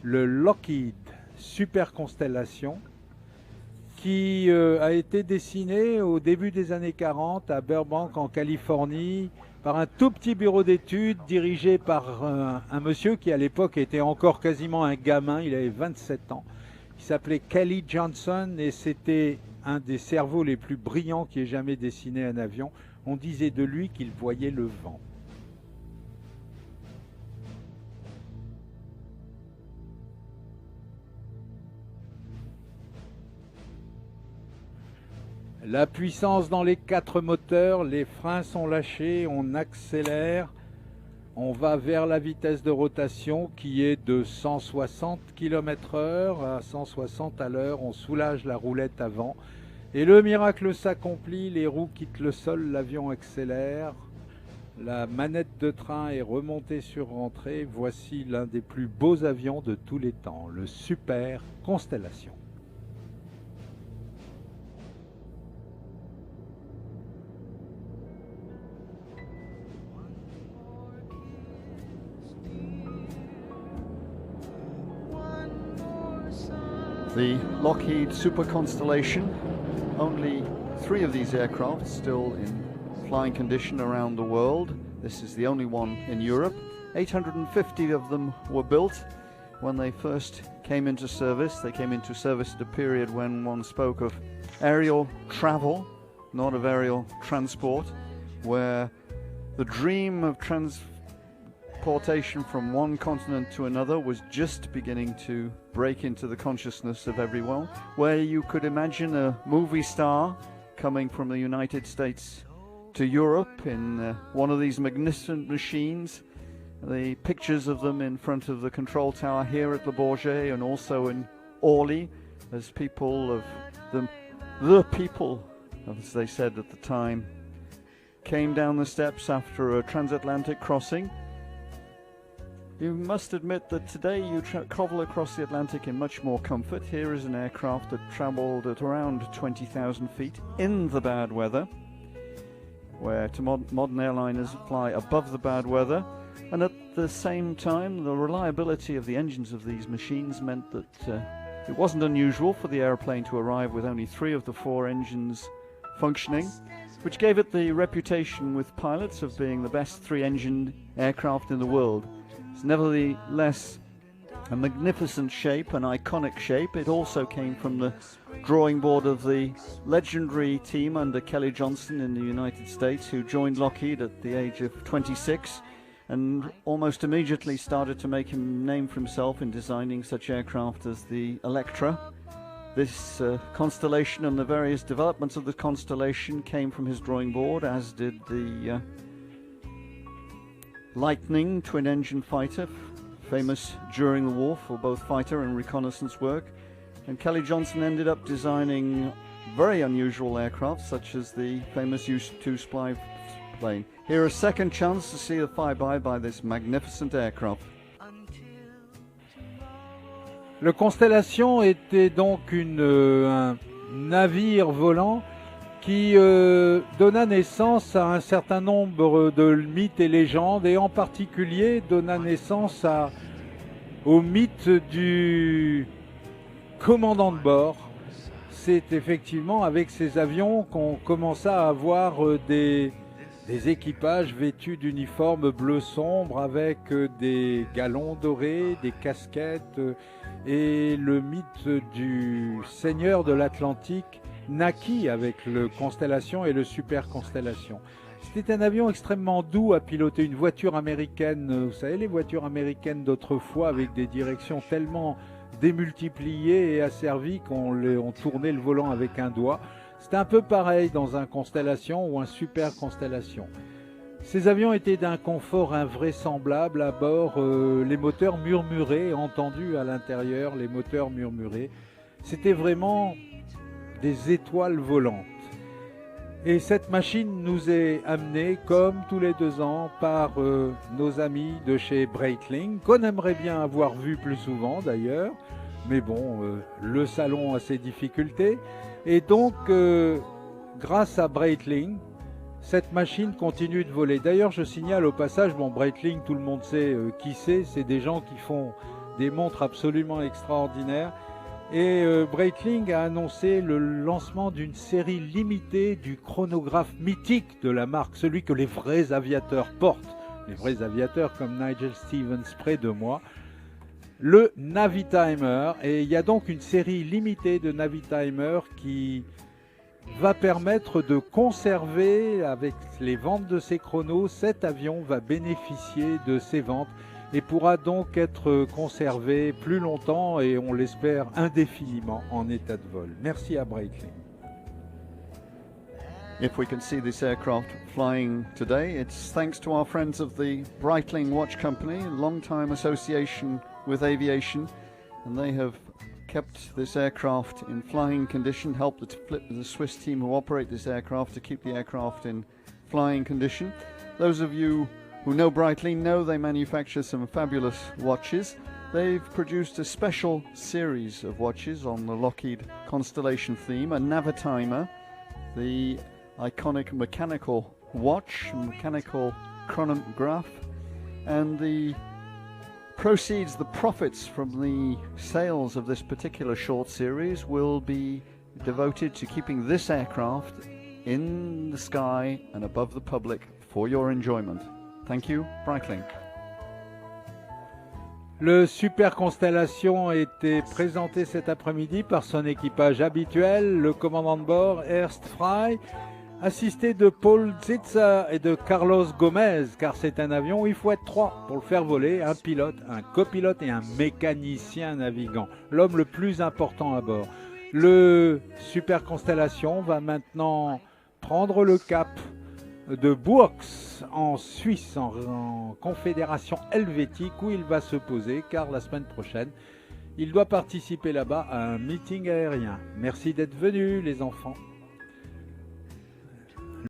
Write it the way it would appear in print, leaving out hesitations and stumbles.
le Lockheed Super Constellation, qui a été dessiné au début des années 40 à Burbank en Californie par un tout petit bureau d'études dirigé par un monsieur qui à l'époque était encore quasiment un gamin, il avait 27 ans. Il s'appelait Kelly Johnson et c'était un des cerveaux les plus brillants qui ait jamais dessiné un avion. On disait de lui qu'il voyait le vent. La puissance dans les 4 moteurs, les freins sont lâchés, on accélère, on va vers la vitesse de rotation qui est de 160 km/h. À 160 à l'heure, on soulage la roulette avant. Et le miracle s'accomplit, les roues quittent le sol, l'avion accélère. La manette de train est remontée sur rentrée. Voici l'un des plus beaux avions de tous les temps, le Super Constellation. The Lockheed Super Constellation, only 3 of these aircraft still in flying condition around the world. This is the only one in Europe. 850 of them were built when they first came into service. They came into service at a period when one spoke of aerial travel, not of aerial transport, where the dream of transportation from one continent to another was just beginning to break into the consciousness of everyone, where you could imagine a movie star coming from the United States to Europe in one of these magnificent machines. The pictures of them in front of the control tower here at Le Bourget and also in Orly, as people of the people, as they said at the time, came down the steps after a transatlantic crossing. You must admit that today you travel across the Atlantic in much more comfort. Here is an aircraft that travelled at around 20,000 feet in the bad weather, where modern airliners fly above the bad weather. And at the same time, the reliability of the engines of these machines meant that it wasn't unusual for the airplane to arrive with only 3 of the 4 engines functioning, which gave it the reputation with pilots of being the best 3-engined aircraft in the world. It's nevertheless a magnificent shape, an iconic shape. It also came from the drawing board of the legendary team under Kelly Johnson in the United States, who joined Lockheed at the age of 26 and almost immediately started to make a name for himself in designing such aircraft as the Electra. This constellation and the various developments of the constellation came from his drawing board, as did the Lightning twin-engine fighter, famous during the war for both fighter and reconnaissance work. And Kelly Johnson ended up designing very unusual aircraft, such as the famous U-2 spy plane. Here a second chance to see the flyby by this magnificent aircraft. Le Constellation était donc un navire volant qui donna naissance à un certain nombre de mythes et légendes, et en particulier donna naissance au mythe du commandant de bord. C'est effectivement avec ces avions qu'on commença à avoir des équipages vêtus d'uniformes bleu sombre avec des galons dorés, des casquettes, et le mythe du seigneur de l'Atlantique naquit avec le Constellation et le Super Constellation. C'était un avion extrêmement doux à piloter, une voiture américaine, vous savez les voitures américaines d'autrefois avec des directions tellement démultipliées et asservies qu'on tournait le volant avec un doigt. C'était un peu pareil dans un Constellation ou un Super Constellation. Ces avions étaient d'un confort invraisemblable à bord, les moteurs murmuraient, entendus à l'intérieur, les moteurs murmuraient. C'était vraiment des étoiles volantes. Et cette machine nous est amenée, comme tous les 2 ans, par nos amis de chez Breitling, qu'on aimerait bien avoir vu plus souvent d'ailleurs, mais bon, le salon a ses difficultés. Et donc, grâce à Breitling, cette machine continue de voler. D'ailleurs, je signale au passage, bon, Breitling, tout le monde sait qui c'est des gens qui font des montres absolument extraordinaires. Et Breitling a annoncé le lancement d'une série limitée du chronographe mythique de la marque, celui que les vrais aviateurs portent, les vrais aviateurs comme Nigel Stevens près de moi, le Navitimer. Et il y a donc une série limitée de Navitimer qui va permettre de conserver, avec les ventes de ces chronos, cet avion va bénéficier de ces ventes et pourra donc être conservé plus longtemps et on l'espère indéfiniment en état de vol. Merci à Breitling. If we can see this aircraft flying today, it's thanks to our friends of the Breitling Watch Company, a long-time association with aviation, and they have kept this aircraft in flying condition, helped the Swiss team who operate this aircraft to keep the aircraft in flying condition. Those of you who know Breitling know they manufacture some fabulous watches. They've produced a special series of watches on the Lockheed Constellation theme, a Navitimer, the iconic mechanical watch, mechanical chronograph, and the proceeds, the profits from the sales of this particular short series will be devoted to keeping this aircraft in the sky and above the public for your enjoyment. Thank you, Breitling. Le Super Constellation a été présenté cet après-midi par son équipage habituel, le commandant de bord Ernst Frey, assisté de Paul Zitzer et de Carlos Gomez, car c'est un avion où il faut être trois pour le faire voler, un pilote, un copilote et un mécanicien navigant, l'homme le plus important à bord. Le Super Constellation va maintenant prendre le cap de Bourx en Suisse, en Confédération helvétique, où il va se poser, car la semaine prochaine, il doit participer là-bas à un meeting aérien. Merci d'être venus les enfants.